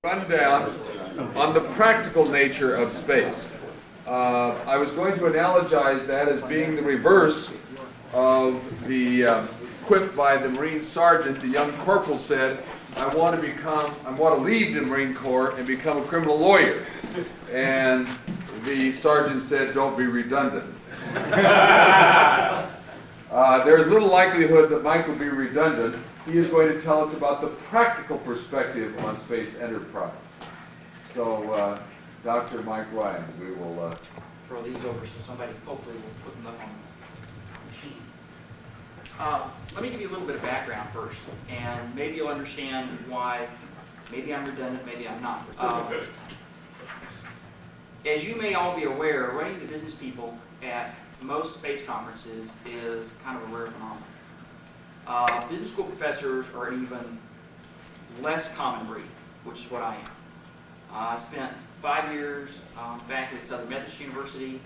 Rundown on the practical nature of space. I was going to analogize that as being the reverse of the quip by the Marine Sergeant. The young corporal said, I want to leave the Marine Corps and become a criminal lawyer. And the sergeant said, don't be redundant. There's little likelihood that Mike will be redundant. He is going to tell us about the practical perspective on space enterprise. So, Dr. Mike Ryan, we will throw these over so somebody hopefully will put them up on the machine. Let me give you a little bit of background first, and maybe you'll understand why. Maybe I'm redundant, maybe I'm not. As you may all be aware, running into business people at most space conferences is kind of a rare phenomenon. Business school professors are an even less common breed, which is what I am. I spent 5 years faculty at Southern Methodist University.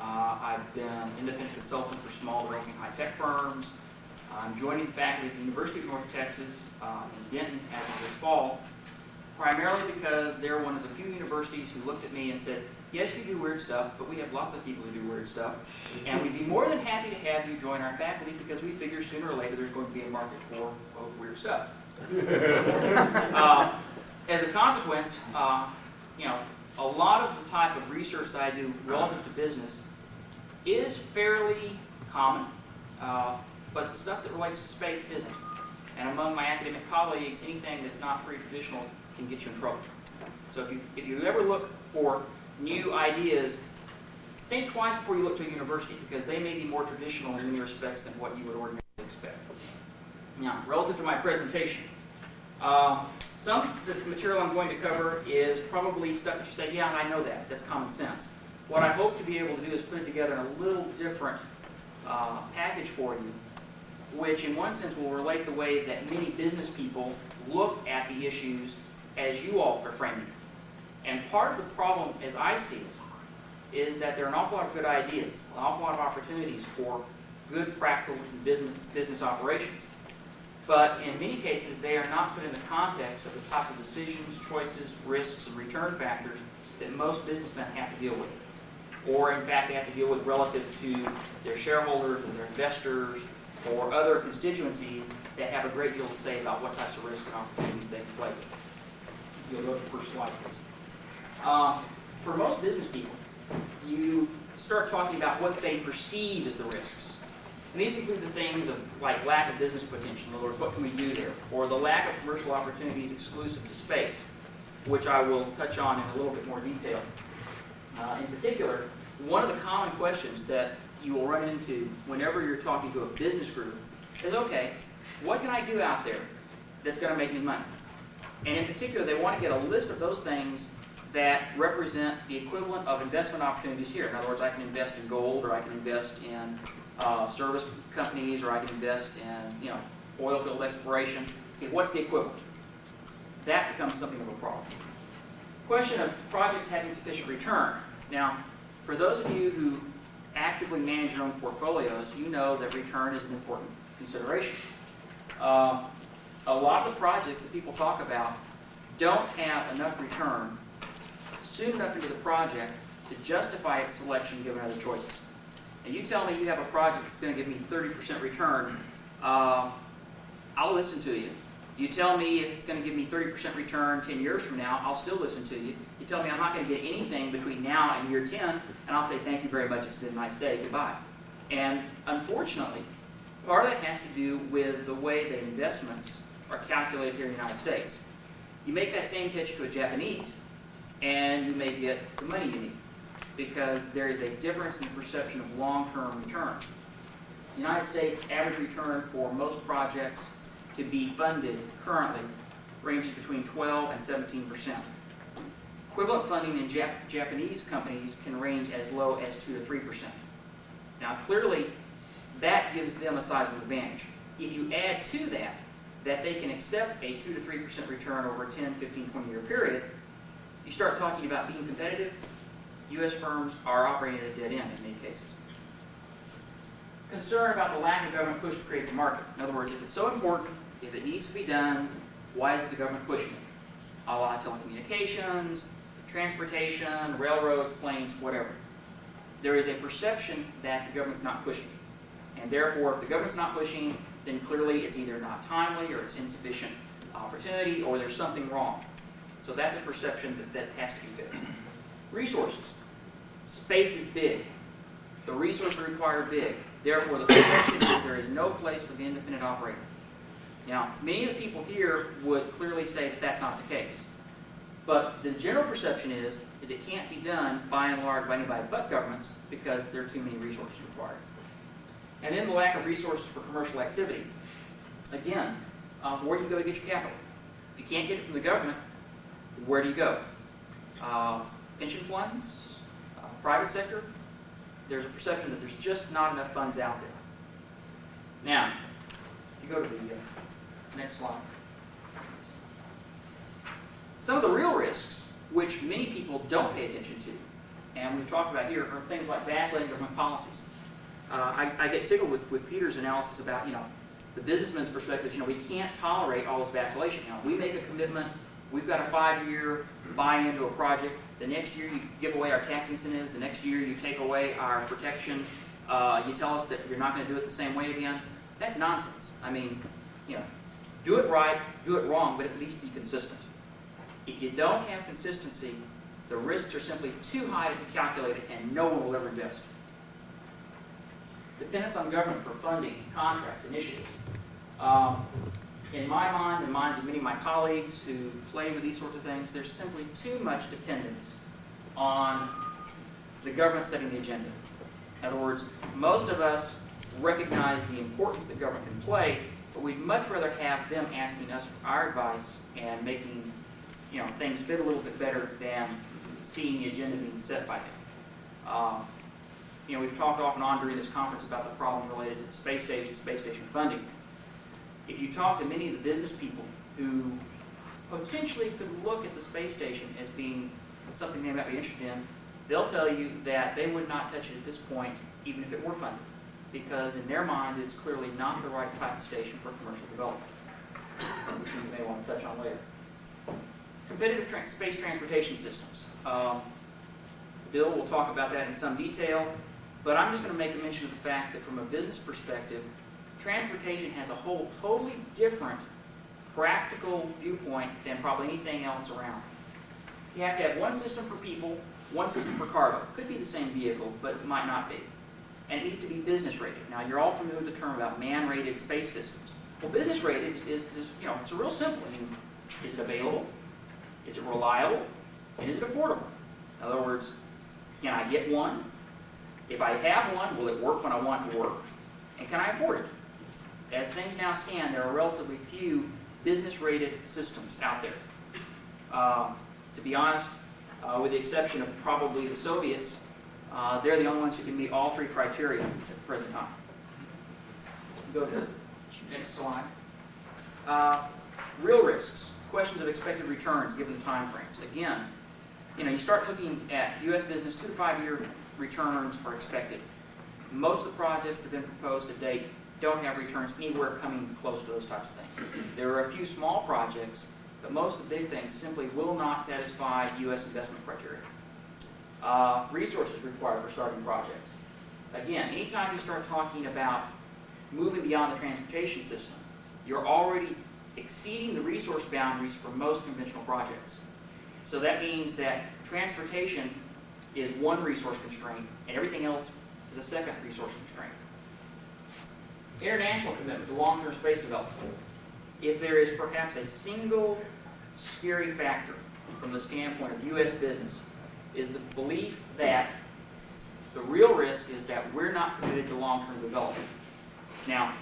I've been an independent consultant for small developing high-tech firms. I'm joining faculty at the University of North Texas in Denton as of this fall, primarily because they're one of the few universities who looked at me and said, yes, you do weird stuff, but we have lots of people who do weird stuff, and we'd be more than happy to have you join our faculty because we figure sooner or later there's going to be a market for weird stuff. As a consequence, a lot of the type of research that I do relative to business is fairly common, but the stuff that relates to space isn't. And among my academic colleagues, anything that's not pretty traditional can get you in trouble. So if you ever look for new ideas, think twice before you look to a university, because they may be more traditional in many respects than what you would ordinarily expect. Now, relative to my presentation, some of the material I'm going to cover is probably stuff that you say, yeah, I know that. That's common sense. What I hope to be able to do is put it together in a little different package for you, which in one sense will relate the way that many business people look at the issues as you all are framing it. And part of the problem, as I see it, is that there are an awful lot of good ideas, an awful lot of opportunities for good practical business operations. But in many cases, they are not put in the context of the types of decisions, choices, risks, and return factors that most businessmen have to deal with. Or, in fact, they have to deal with relative to their shareholders or their investors or other constituencies that have a great deal to say about what types of risks and opportunities they can play with. You'll go to the first slide, please. For most business people, you start talking about what they perceive as the risks. And these include the things of like lack of business potential, in other words, what can we do there? Or the lack of commercial opportunities exclusive to space, which I will touch on in a little bit more detail. In particular, one of the common questions that you will run into whenever you're talking to a business group is, okay, what can I do out there that's going to make me money? And in particular, they want to get a list of those things that represent the equivalent of investment opportunities here. In other words, I can invest in gold, or I can invest in service companies, or I can invest in oil field exploration. Okay, what's the equivalent? That becomes something of a problem. Question of projects having sufficient return. Now, for those of you who actively manage your own portfolios, you know that return is an important consideration. A lot of the projects that people talk about don't have enough return soon enough into the project to justify its selection given other choices. And you tell me you have a project that's going to give me 30% return, I'll listen to you. You tell me if it's going to give me 30% return 10 years from now, I'll still listen to you. You tell me I'm not going to get anything between now and year 10, and I'll say thank you very much, it's been a nice day, goodbye. And unfortunately, part of that has to do with the way that investments are calculated here in the United States. You make that same pitch to a Japanese, and you may get the money you need, because there is a difference in the perception of long-term return. The United States average return for most projects to be funded currently ranges between 12 and 17%. Equivalent funding in Japanese companies can range as low as 2 to 3%. Now clearly, that gives them a sizable advantage. If you add to that they can accept a 2 to 3% return over a 10, 15, 20-year period, you start talking about being competitive, U.S. firms are operating at a dead end in many cases. Concern about the lack of government push to create the market. In other words, if it's so important, if it needs to be done, why isn't the government pushing it? a la telecommunications, transportation, railroads, planes, whatever. There is a perception that the government's not pushing. And therefore, if the government's not pushing, then clearly it's either not timely or it's insufficient opportunity or there's something wrong. So that's a perception that has to be fixed. Resources. Space is big. The resources required big. Therefore, the perception is that there is no place for the independent operator. Now, many of the people here would clearly say that that's not the case. But the general perception is it can't be done by and large by anybody but governments because there are too many resources required. And then the lack of resources for commercial activity. Again, where do you go to get your capital? If you can't get it from the government, where do you go? Pension funds, private sector. There's a perception that there's just not enough funds out there. Now, if you go to the next slide. Some of the real risks, which many people don't pay attention to, and we've talked about here, are things like vacillating government policies. I get tickled with Peter's analysis about, the businessman's perspective. We can't tolerate all this vacillation. We make a commitment. We've got a 5-year buy-in to a project. The next year you give away our tax incentives. The next year you take away our protection. You tell us that you're not going to do it the same way again. That's nonsense. Do it right, do it wrong, but at least be consistent. If you don't have consistency, the risks are simply too high to be calculated and no one will ever invest. Dependence on government for funding, contracts, initiatives. In my mind, and minds of many of my colleagues who play with these sorts of things, there's simply too much dependence on the government setting the agenda. In other words, most of us recognize the importance that government can play, but we'd much rather have them asking us for our advice and making things fit a little bit better than seeing the agenda being set by them. We've talked off and on during this conference about the problems related to the space station funding. If you talk to many of the business people who potentially could look at the space station as being something they might be interested in, they'll tell you that they would not touch it at this point, even if it were funded, because in their minds it's clearly not the right type of station for commercial development, which you may want to touch on later. Competitive space transportation systems. Bill will talk about that in some detail, but I'm just going to make a mention of the fact that from a business perspective, transportation has a whole totally different practical viewpoint than probably anything else around. You have to have one system for people, one system for cargo. Could be the same vehicle, but it might not be. And it needs to be business rated. Now, you're all familiar with the term about man-rated space systems. Well, business rated is it's real simple. It means, is it available? Is it reliable? And is it affordable? In other words, can I get one? If I have one, will it work when I want it to work? And can I afford it? As things now stand, there are relatively few business-rated systems out there. To be honest, with the exception of probably the Soviets, they're the only ones who can meet all three criteria at the present time. Go to the next slide. Real risks. Questions of expected returns given the time frames. Again, you start looking at U.S. business, 2 to 5 year returns are expected. Most of the projects that have been proposed to date don't have returns anywhere coming close to those types of things. There are a few small projects, but most of the big things simply will not satisfy U.S. investment criteria. Resources required for starting projects. Again, anytime you start talking about moving beyond the transportation system, you're already exceeding the resource boundaries for most conventional projects. So that means that transportation is one resource constraint, and everything else is a second resource constraint. International commitment to long-term space development. If there is perhaps a single scary factor from the standpoint of U.S. business, is the belief that the real risk is that we're not committed to long-term development. Now,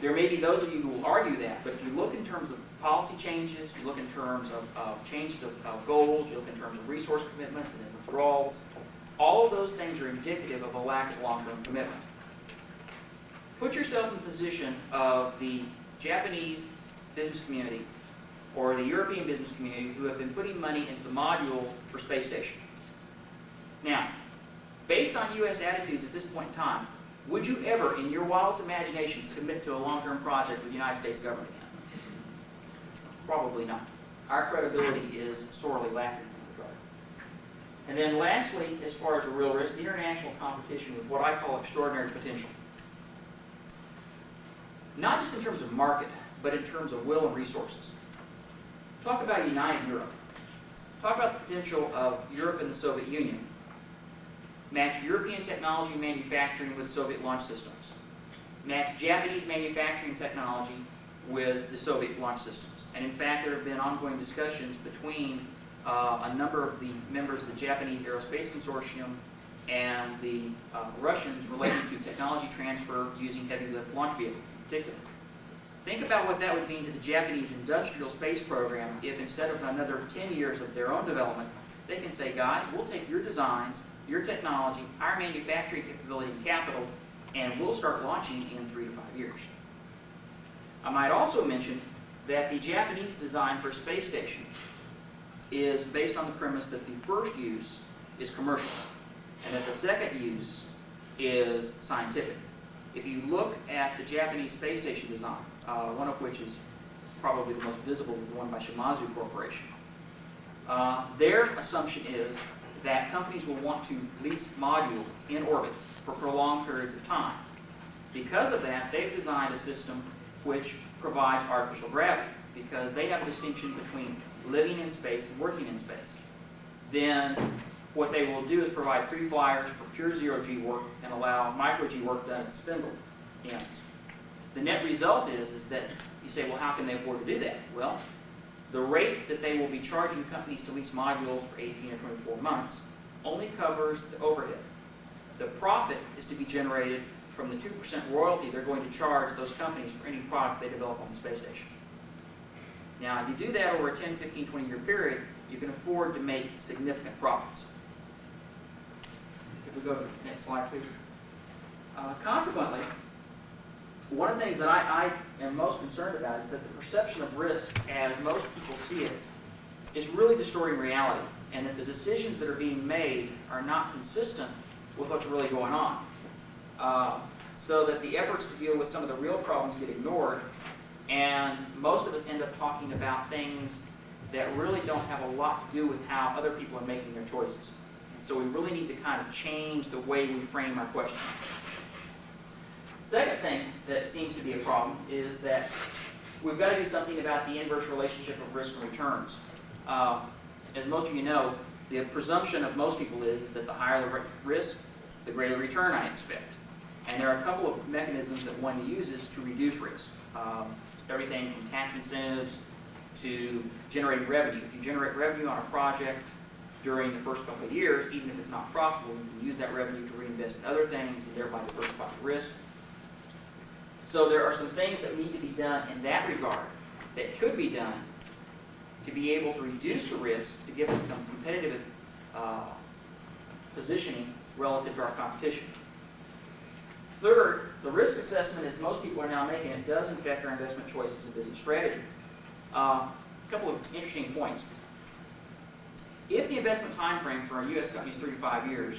there may be those of you who will argue that, but if you look in terms of policy changes, you look in terms of changes of goals, you look in terms of resource commitments and withdrawals, all of those things are indicative of a lack of long-term commitment. Put yourself in the position of the Japanese business community or the European business community who have been putting money into the module for space station. Now, based on U.S. attitudes at this point in time, would you ever, in your wildest imaginations, commit to a long-term project with the United States government again? Probably not. our credibility is sorely lacking in that regard. And then lastly, as far as the real risk, the international competition with what I call extraordinary potential. Not just in terms of market, but in terms of will and resources. Talk about United Europe. Talk about the potential of Europe and the Soviet Union. Match European technology manufacturing with Soviet launch systems. Match Japanese manufacturing technology with the Soviet launch systems. And in fact, there have been ongoing discussions between a number of the members of the Japanese Aerospace Consortium and the Russians related to technology transfer using heavy lift launch vehicles in particular. Think about what that would mean to the Japanese industrial space program if instead of another 10 years of their own development, they can say, guys, we'll take your designs, your technology, our manufacturing capability and capital, and we'll start launching in 3 to 5 years. I might also mention that the Japanese design for a space station is based on the premise that the first use is commercial and that the second use is scientific. If you look at the Japanese space station design, one of which is probably the most visible is the one by Shimazu Corporation, their assumption is that companies will want to lease modules in orbit for prolonged periods of time. Because of that, they've designed a system which provides artificial gravity, because they have a distinction between living in space and working in space. Then what they will do is provide free flyers for pure zero-G work and allow micro-G work done at spindle ends. The net result is that you say, well, how can they afford to do that? Well, the rate that they will be charging companies to lease modules for 18 or 24 months only covers the overhead. The profit is to be generated from the 2% royalty they're going to charge those companies for any products they develop on the space station. Now, you do that over a 10, 15, 20-year period, you can afford to make significant profits. If we go to the next slide, please. Consequently, one of the things that I am most concerned about is that the perception of risk, as most people see it, is really distorting reality, and that the decisions that are being made are not consistent with what's really going on. So that the efforts to deal with some of the real problems get ignored, and most of us end up talking about things that really don't have a lot to do with how other people are making their choices. And so we really need to kind of change the way we frame our questions. Second thing that seems to be a problem is that we've got to do something about the inverse relationship of risk and returns. As most of you know, the presumption of most people is that the higher the risk, the greater return I expect. And there are a couple of mechanisms that one uses to reduce risk. Everything from tax incentives to generating revenue. If you generate revenue on a project during the first couple of years, even if it's not profitable, you can use that revenue to reinvest in other things and thereby diversify the risk. So there are some things that need to be done in that regard that could be done to be able to reduce the risk, to give us some competitive positioning relative to our competition. Third, the risk assessment, as most people are now making it, does affect our investment choices and business strategy. A couple of interesting points. If the investment time frame for a U.S. company is 3 to 5 years,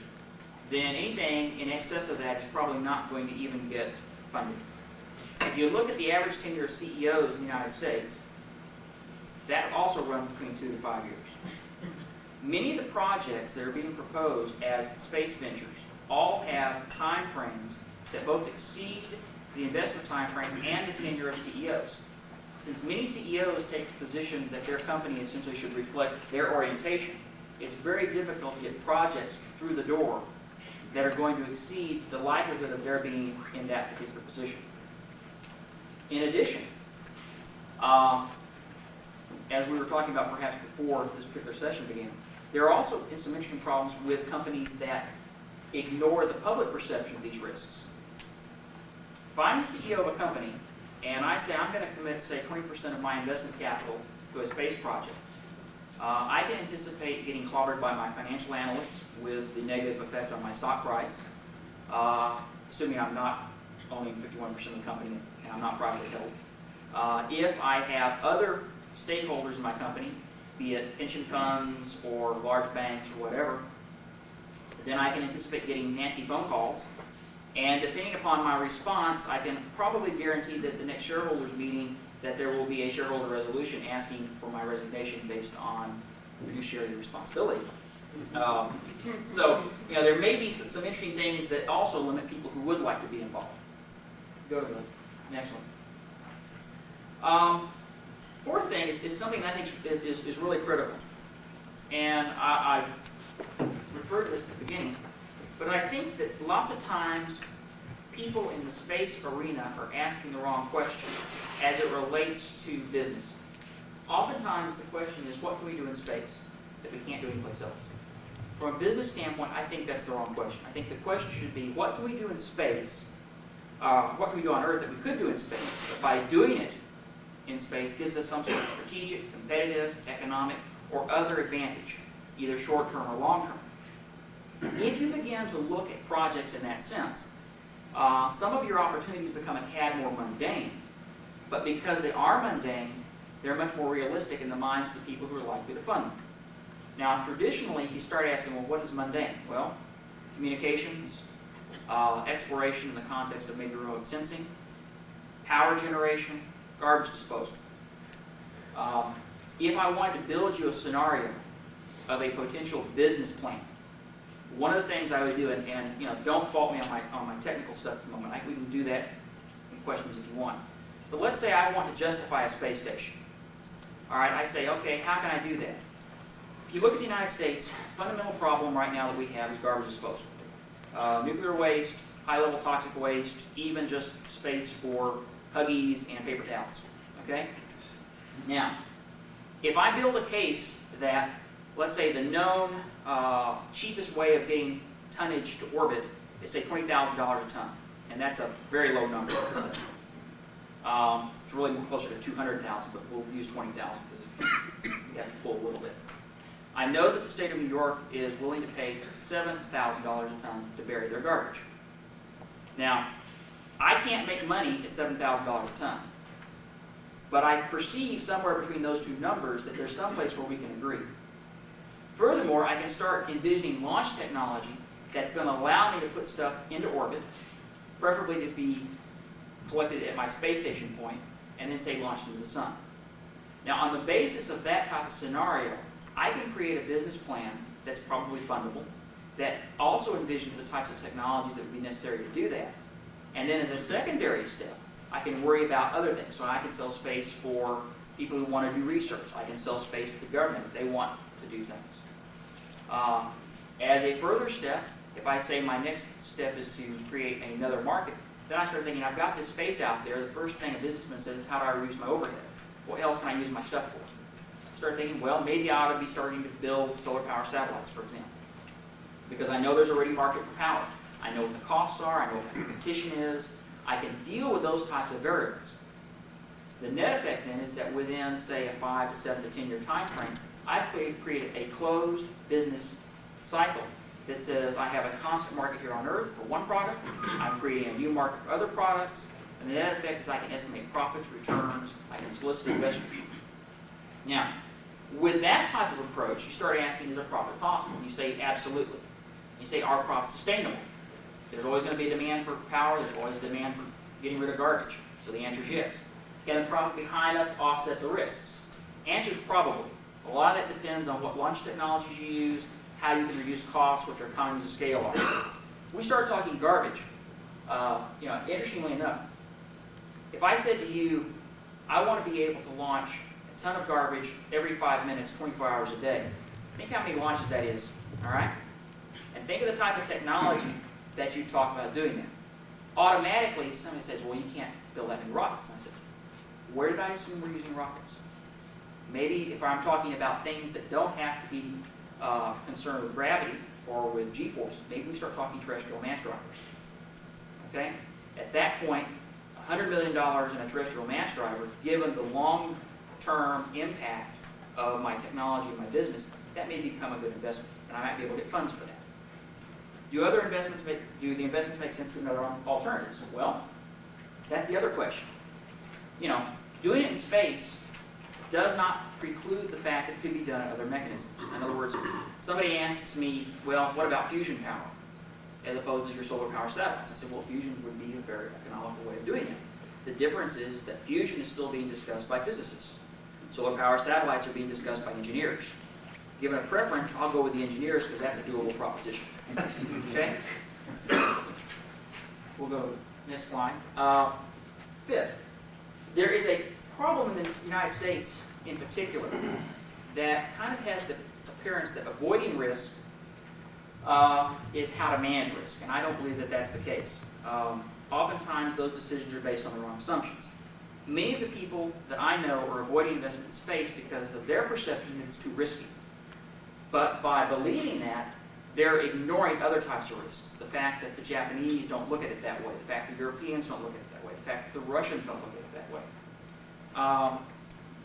then anything in excess of that is probably not going to even get funded. If you look at the average tenure of CEOs in the United States, that also runs between 2 to 5 years. Many of the projects that are being proposed as space ventures all have time frames that both exceed the investment time frame and the tenure of CEOs. Since many CEOs take the position that their company essentially should reflect their orientation, it's very difficult to get projects through the door that are going to exceed the likelihood of their being in that particular position. In addition, as we were talking about perhaps before this particular session began, there are also some interesting problems with companies that ignore the public perception of these risks. If I'm the CEO of a company and I say I'm going to commit, say, 20% of my investment capital to a space project, I can anticipate getting clobbered by my financial analysts with the negative effect on my stock price, assuming I'm not owning 51% of the company and I'm not privately held. If I have other stakeholders in my company, be it pension funds or large banks or whatever, then I can anticipate getting nasty phone calls. And depending upon my response, I can probably guarantee that the next shareholders meeting that there will be a shareholder resolution asking for my resignation based on fiduciary responsibility. So, there may be some interesting things that also limit people who would like to be involved. Go to the next one. Fourth thing is something that I think is really critical. And I referred to this at the beginning, but I think that lots of times people in the space arena are asking the wrong question as it relates to business. Oftentimes the question is, what can we do in space that we can't do anyplace else? From a business standpoint, I think that's the wrong question. I think the question should be, what can we do in space? What can we do on Earth that we could do in space? But by doing it in space gives us some sort of strategic, competitive, economic, or other advantage, either short-term or long-term. If you begin to look at projects in that sense, some of your opportunities become a tad more mundane, but because they are mundane, they're much more realistic in the minds of the people who are likely to fund them. Now, traditionally, you start asking, well, what is mundane? Well, communications, exploration in the context of maybe remote sensing, power generation, garbage disposal. If I wanted to build you a scenario of a potential business plan, one of the things I would do, and don't fault me on my technical stuff at the moment. We can do that in questions if you want. But let's say I want to justify a space station. All right, I say, okay, how can I do that? If you look at the United States, fundamental problem right now that we have is garbage disposal. Nuclear waste, high-level toxic waste, even just space for Huggies and paper towels. Okay? Now, if I build a case that, let's say, the known cheapest way of getting tonnage to orbit is, say, $20,000 a ton, and that's a very low number. It's really more closer to 200,000, but we'll use 20,000 because we have to pull a little bit. I know that the state of New York is willing to pay $7,000 a ton to bury their garbage. Now, I can't make money at $7,000 a ton, but I perceive somewhere between those two numbers that there's some place where we can agree. Furthermore, I can start envisioning launch technology that's going to allow me to put stuff into orbit, preferably to be collected at my space station point, and then, say, launched into the sun. Now, on the basis of that type of scenario, I can create a business plan that's probably fundable, that also envisions the types of technologies that would be necessary to do that. And then as a secondary step, I can worry about other things. So I can sell space for people who want to do research. I can sell space to the government if they want to do things. As a further step, if I say my next step is to create another market, then I start thinking, I've got this space out there. The first thing a businessman says is, how do I reduce my overhead? What else can I use my stuff for? Start thinking, well, maybe I ought to be starting to build solar power satellites, for example. Because I know there's already a market for power. I know what the costs are. I know what the competition is. I can deal with those types of variables. The net effect then is that within, say, a 5 to 7 to 10 year time frame, I've created a closed business cycle that says I have a constant market here on Earth for one product. I'm creating a new market for other products. And the net effect is I can estimate profits, returns. I can solicit investors. Now, with that type of approach, you start asking, is a profit possible? You say, absolutely. You say, are profits sustainable? There's always going to be a demand for power. There's always a demand for getting rid of garbage. So the answer is yes. Can the profit be high enough to offset the risks? Answer is probably. A lot of that depends on what launch technologies you use, how you can reduce costs, what your economies of scale are. We start talking garbage. Interestingly enough, if I said to you, I want to be able to launch a ton of garbage every 5 minutes, 24 hours a day, think how many launches that is, all right? And think of the type of technology that you talk about doing that. Automatically, somebody says, well, you can't build that many rockets. And I said, where did I assume we're using rockets? Maybe if I'm talking about things that don't have to be concerned with gravity or with g-forces, maybe we start talking terrestrial mass drivers. Okay? At that point, $100 million in a terrestrial mass driver, given the long-term impact of my technology and my business, that may become a good investment, and I might be able to get funds for that. Do the investments make sense to other alternatives? Well, that's the other question. Doing it in space does not preclude the fact that it could be done in other mechanisms. In other words, somebody asks me, well, what about fusion power as opposed to your solar power satellites? I said, well, fusion would be a very economical way of doing it. The difference is that fusion is still being discussed by physicists. Solar power satellites are being discussed by engineers. Given a preference, I'll go with the engineers because that's a doable proposition. Okay? We'll go next slide. Fifth, there is a problem in the United States in particular that kind of has the appearance that avoiding risk is how to manage risk, and I don't believe that that's the case. Oftentimes, those decisions are based on the wrong assumptions. Many of the people that I know are avoiding investment in space because of their perception that it's too risky. But by believing that, they're ignoring other types of risks. The fact that the Japanese don't look at it that way, the fact that Europeans don't look at it that way, the fact that the Russians don't look at it that way.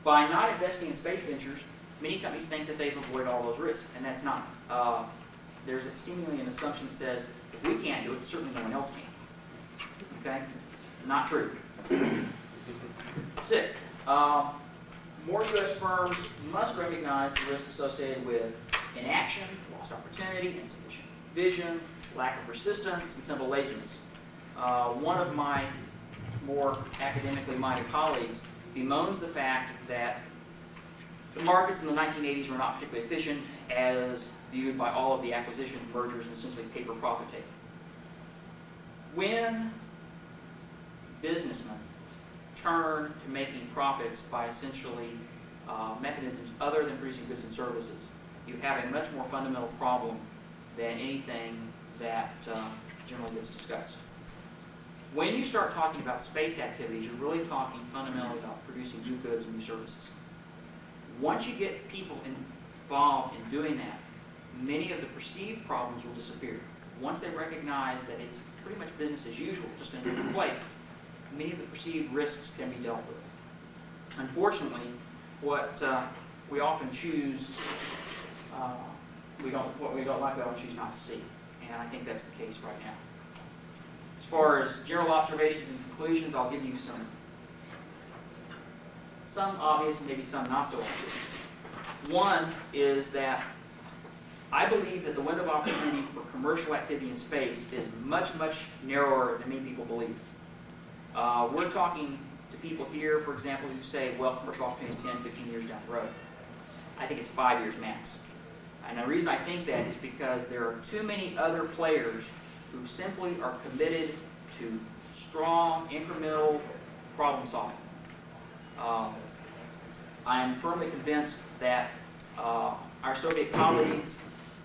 By not investing in space ventures, many companies think that they've avoided all those risks, and that's not. There's seemingly an assumption that says, if we can't do it, certainly no one else can. Okay? Not true. Sixth, more U.S. firms must recognize the risks associated with inaction, lost opportunity, insufficient vision, lack of persistence, and simple laziness. One of my more academically minded colleagues bemoans the fact that the markets in the 1980s were not particularly efficient as viewed by all of the acquisition mergers and essentially paper profit taking. When businessmen turn to making profits by essentially mechanisms other than producing goods and services, you have a much more fundamental problem than anything that generally gets discussed. When you start talking about space activities, you're really talking fundamentally about producing new goods and new services. Once you get people involved in doing that, many of the perceived problems will disappear. Once they recognize that it's pretty much business as usual, just in a different place, many of the perceived risks can be dealt with. Unfortunately, what we often choose, what we don't like, we often choose not to see. And I think that's the case right now. As far as general observations and conclusions, I'll give you some obvious and maybe some not so obvious. One is that I believe that the window of opportunity for commercial activity in space is much, much narrower than many people believe. We're talking to people here, for example, who say, well, commercial opportunity is 10, 15 years down the road. I think it's 5 years max. And the reason I think that is because there are too many other players who simply are committed to strong, incremental problem solving. I am firmly convinced that our Soviet colleagues,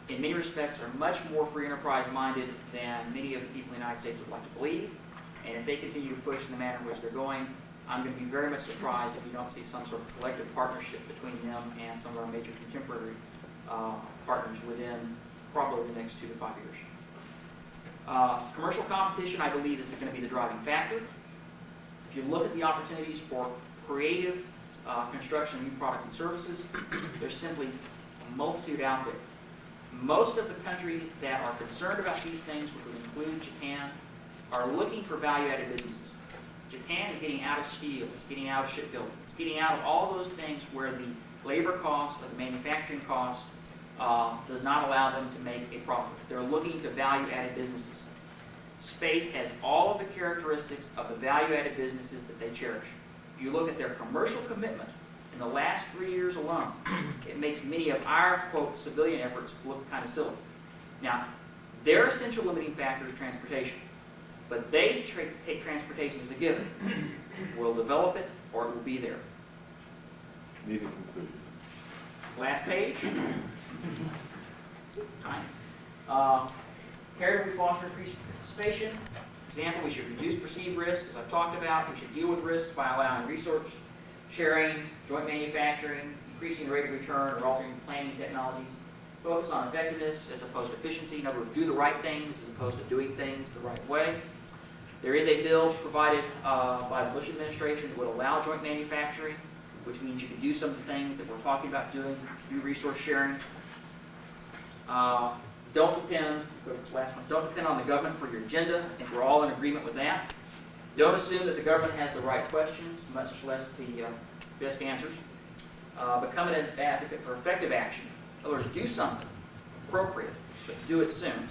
in many respects, are much more free enterprise minded than many of the people in the United States would like to believe. And if they continue to push in the manner in which they're going, I'm going to be very much surprised if you don't see some sort of collective partnership between them and some of our major contemporary partners within probably the next 2 to 5 years. Commercial competition, I believe, is going to be the driving factor. If you look at the opportunities for creative construction of new products and services, there's simply a multitude out there. Most of the countries that are concerned about these things, which would include Japan, are looking for value-added businesses. Japan is getting out of steel, it's getting out of shipbuilding, it's getting out of all those things where the labor cost or the manufacturing cost does not allow them to make a profit. They're looking to value-added businesses. Space has all of the characteristics of the value-added businesses that they cherish. If you look at their commercial commitment in the last 3 years alone, it makes many of our, quote, civilian efforts look kind of silly. Now, their essential limiting factor is transportation, but they take transportation as a given. We'll develop it, or it will be there. Need to conclude. Last page. Time. How do we foster increased participation? Example, we should reduce perceived risk, as I've talked about. We should deal with risk by allowing resource sharing, joint manufacturing, increasing the rate of return, or altering planning technologies. Focus on effectiveness as opposed to efficiency. In other words, do the right things as opposed to doing things the right way. There is a bill provided by the Bush administration that would allow joint manufacturing, which means you can do some of the things that we're talking about doing, do resource sharing. Don't depend on the government for your agenda. I think we're all in agreement with that. Don't assume that the government has the right questions, much less the best answers. Become an advocate for effective action. In other words, do something appropriate, but do it soon.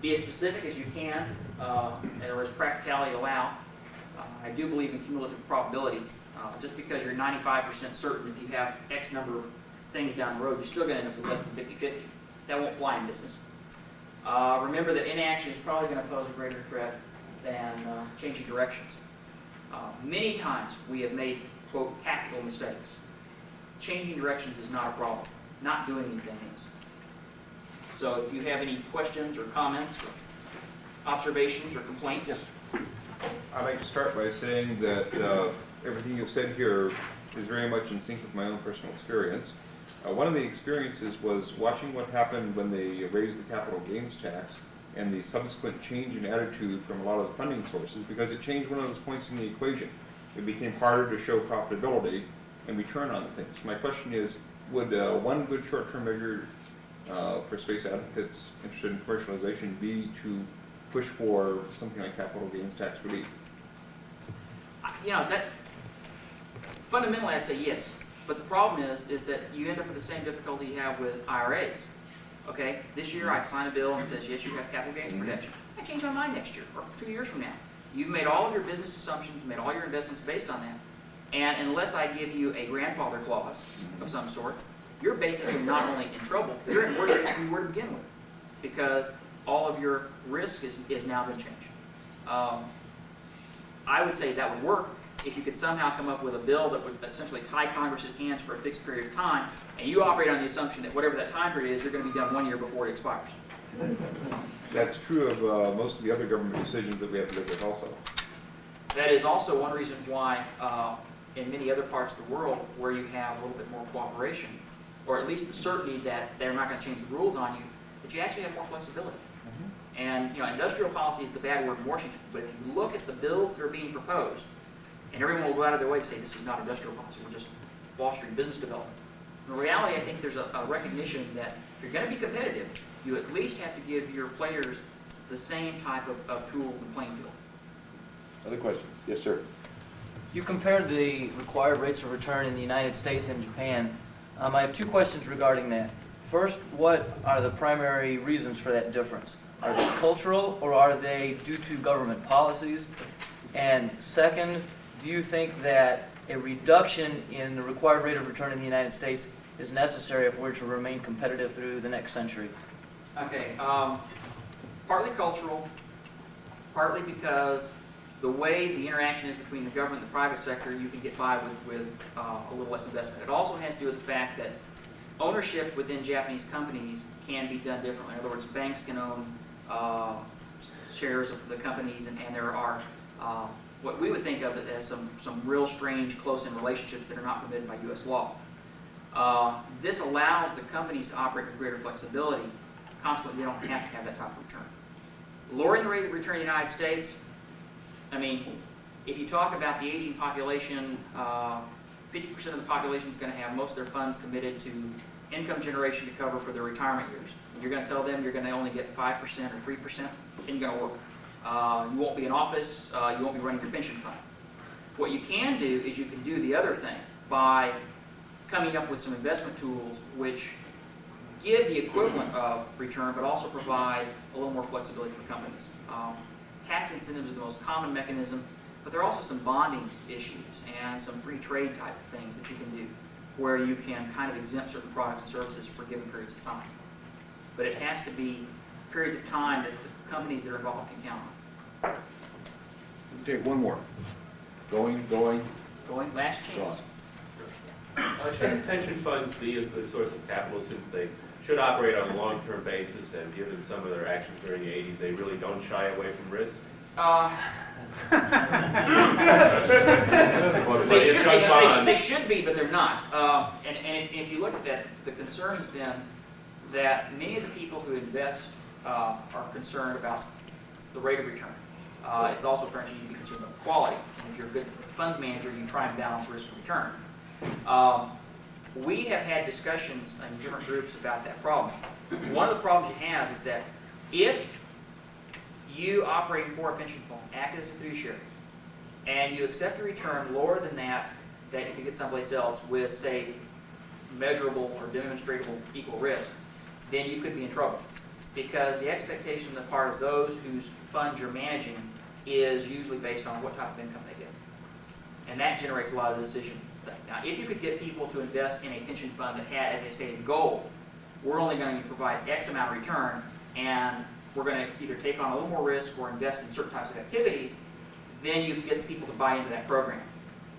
Be as specific as you can, or as practicality allow. I do believe in cumulative probability. Just because you're 95% certain if you have X number of things down the road, you're still going to end up with less than 50-50. That won't fly in business. Remember that inaction is probably going to pose a greater threat than changing directions. Many times we have made, quote, tactical mistakes. Changing directions is not a problem. Not doing anything is. So if you have any questions or comments or observations or complaints. Yes. I'd like to start by saying that everything you've said here is very much in sync with my own personal experience. One of the experiences was watching what happened when they raised the capital gains tax and the subsequent change in attitude from a lot of the funding sources, because it changed one of those points in the equation. It became harder to show profitability and return on things. My question is, would one good short-term measure for space advocates interested in commercialization be to push for something like capital gains tax relief? That fundamentally I'd say yes. But the problem is that you end up with the same difficulty you have with IRAs. Okay, this year I've signed a bill and says yes, you have capital gains protection. I change my mind next year or 2 years from now. You've made all of your business assumptions, made all your investments based on that, and unless I give you a grandfather clause of some sort, you're basically not only in trouble, you're in worse shape than you were to begin with, because all of your risk is now been changed. I would say that would work if you could somehow come up with a bill that would essentially tie Congress's hands for a fixed period of time, and you operate on the assumption that whatever that time period is, you're going to be done 1 year before it expires. That's true of most of the other government decisions that we have to live with also. That is also one reason why in many other parts of the world where you have a little bit more cooperation, or at least the certainty that they're not going to change the rules on you, that you actually have more flexibility. And industrial policy is the bad word in Washington, but if you look at the bills that are being proposed, and everyone will go out of their way to say this is not industrial policy, we're just fostering business development. In reality, I think there's a recognition that if you're going to be competitive, you at least have to give your players the same type of tools and playing field. Other questions? Yes, sir. You compared the required rates of return in the United States and Japan. I have two questions regarding that. First, what are the primary reasons for that difference? Are they cultural or are they due to government policies? And second, do you think that a reduction in the required rate of return in the United States is necessary if we're to remain competitive through the next century? Okay, partly cultural, partly because the way the interaction is between the government and the private sector, you can get by with a little less investment. It also has to do with the fact that ownership within Japanese companies can be done differently. In other words, banks can own shares of the companies, and there are what we would think of as some real strange close-in relationships that are not permitted by U.S. law. This allows the companies to operate with greater flexibility. Consequently, they don't have to have that type of return. Lowering the rate of return in the United States, I mean, if you talk about the aging population, 50% of the population is going to have most of their funds committed to income generation to cover for their retirement years. And you're going to tell them you're going to only get 5% or 3%, and you're going to work. You won't be in office, you won't be running your pension fund. What you can do is you can do the other thing by coming up with some investment tools which give the equivalent of return but also provide a little more flexibility for companies. Tax incentives are the most common mechanism, but there are also some bonding issues and some free trade type of things that you can do where you can kind of exempt certain products and services for given periods of time. But it has to be periods of time that the companies that are involved can count on. Take one more. Going. Last chance. Should pension funds be a good source of capital since they should operate on a long-term basis, and given some of their actions during the 80s, they really don't shy away from risk? They should be, but they're not. And if you look at that, the concern has been that many of the people who invest are concerned about the rate of return. It's also apparent you need to be concerned about quality. And if you're a good funds manager, you try and balance risk and return. We have had discussions in different groups about that problem. One of the problems you have is that if you operate for a pension fund, act as a fiduciary, and you accept a return lower than that you could get someplace else with, say, measurable or demonstrable equal risk, then you could be in trouble. Because the expectation on the part of those whose funds you're managing is usually based on what type of income they get. And that generates a lot of the decision thing. Now, if you could get people to invest in a pension fund that had as a stated goal, we're only going to provide X amount of return, and we're going to either take on a little more risk or invest in certain types of activities, then you can get people to buy into that program.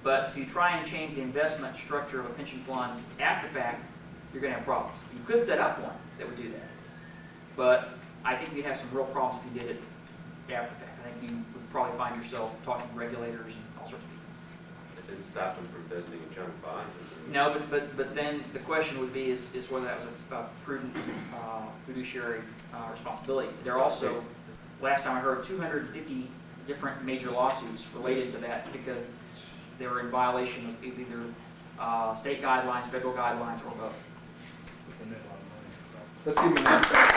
But to try and change the investment structure of a pension fund after the fact, you're going to have problems. You could set up one that would do that. But I think you'd have some real problems if you did it after the fact. I think you would probably find yourself talking to regulators and all sorts of people. It didn't stop them from investing in junk bonds. No, but then the question would be is whether that was a prudent fiduciary responsibility. There are also, last time I heard, 250 different major lawsuits related to that because they were in violation of either state guidelines, federal guidelines, or both. Let's give him that.